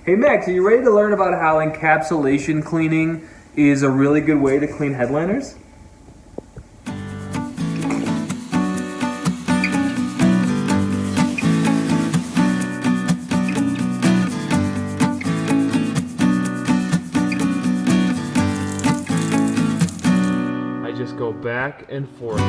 Hey Max, are you ready to learn about how encapsulation cleaning is a really good way to clean headliners? I just go back and forth.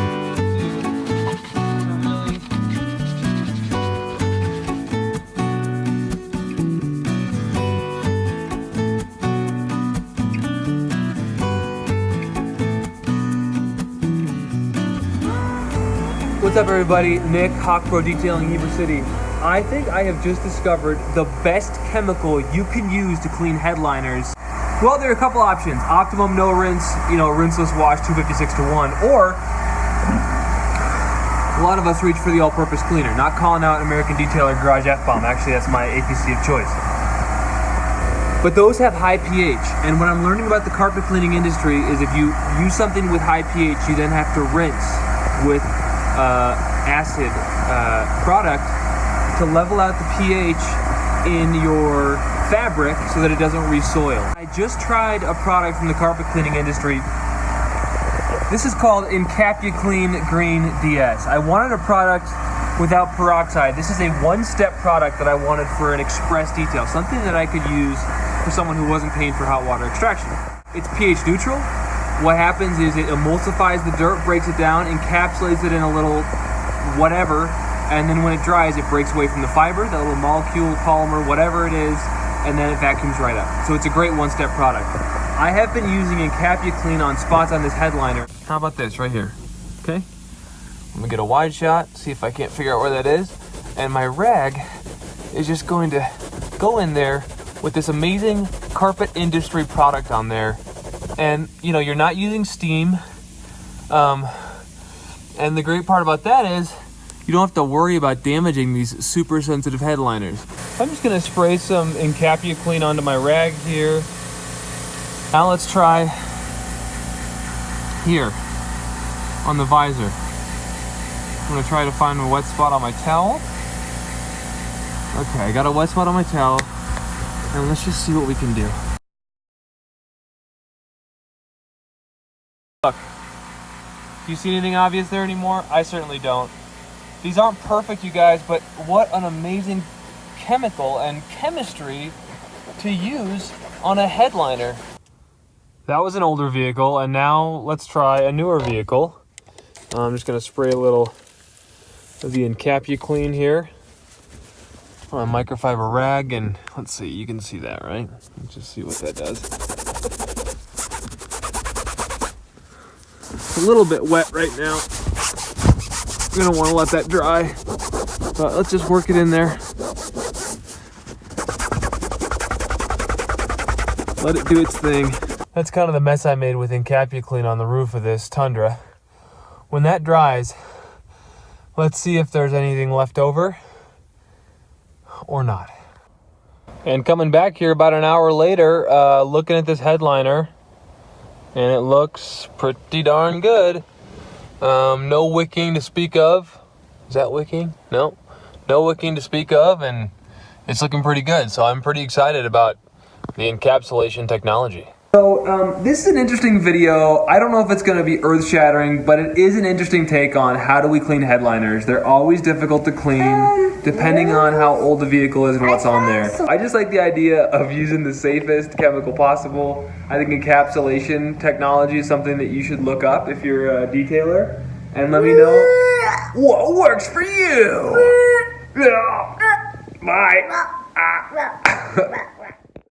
What's up everybody, Nick, Hawk Pro Detailing, Heber City. I think I have just discovered the best chemical you can use to clean headliners. Well, there are a couple options. Optimum no rinse, rinseless wash 256 to 1, or a lot of us reach for the all-purpose cleaner. Not calling out American Detailer Garage F-Bomb, actually that's my APC of choice. But those have high pH, and what I'm learning about the carpet cleaning industry is if you use something with high pH, you then have to rinse with acid product to level out the pH in your fabric so that it doesn't resoil. I just tried a product from the carpet cleaning industry. This is called ALKALINE Green DS. I wanted a product without peroxide. This is a one-step product that I wanted for an express detail, something that I could use for someone who wasn't paying for hot water extraction. It's pH neutral. What happens is it emulsifies the dirt, breaks it down, encapsulates it in a little whatever, and then when it dries, it breaks away from the fiber, that little molecule, polymer, whatever it is, and then it vacuums right up. So it's a great one-step product. I have been using ALKALINE on spots on this headliner. How about this right here? Okay, I'm gonna get a wide shot, see if I can't figure out where that is, and my rag is just going to go in there with this amazing carpet industry product on there. And you're not using steam, and the great part about that is you don't have to worry about damaging these super sensitive headliners. I'm just gonna spray some ALKALINE onto my rag here. Now let's try here on the visor. I'm gonna try to find a wet spot on my towel. Okay, I got a wet spot on my towel, and let's just see what we can do. Look, do you see anything obvious there anymore? I certainly don't. These aren't perfect, you guys, but what an amazing chemical and chemistry to use on a headliner. That was an older vehicle, and now let's try a newer vehicle. I'm just gonna spray a little of the ALKALINE here on a microfiber rag, and let's see, you can see that, right? Let's just see what that does. It's a little bit wet right now. We don't want to let that dry, but let's just work it in there. Let it do its thing. That's kind of the mess I made with ALKALINE on the roof of this Tundra. When that dries, let's see if there's anything left over or not. And coming back here about an hour later, looking at this headliner, and it looks pretty darn good. No wicking to speak of. Is that wicking? No. No wicking to speak of, and it's looking pretty good. So I'm pretty excited about the encapsulation technology. So this is an interesting video. I don't know if it's going to be earth-shattering, but it is an interesting take on how do we clean headliners. They're always difficult to clean, depending on how old the vehicle is and what's on there. I just like the idea of using the safest chemical possible. I think encapsulation technology is something that you should look up if you're a detailer, and let me know what works for you. Bye.